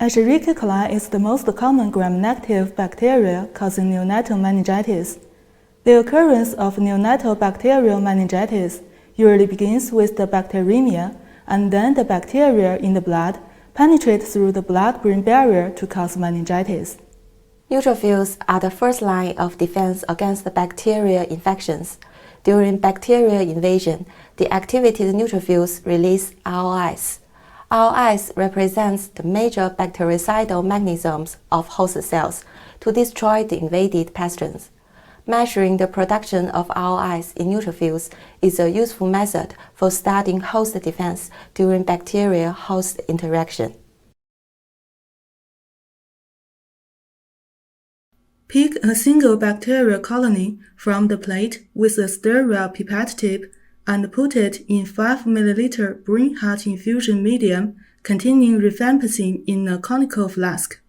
Escherichia coli is the most common gram-negative bacteria causing neonatal meningitis. The occurrence of neonatal bacterial meningitis usually begins with the bacteremia, and then the bacteria in the blood penetrate through the blood-brain barrier to cause meningitis. Neutrophils are the first line of defense against the bacterial infections. During bacterial invasion, the activated neutrophils release ROS. ROS represents the major bactericidal mechanisms of host cells to destroy the invaded pathogens. Measuring the production of ROS in neutrophils is a useful method for studying host defense during bacterial-host interaction. Pick a single bacterial colony from the plate with a sterile pipette tip and put it in 5 ml brain heart infusion medium containing rifampicin in a conical flask.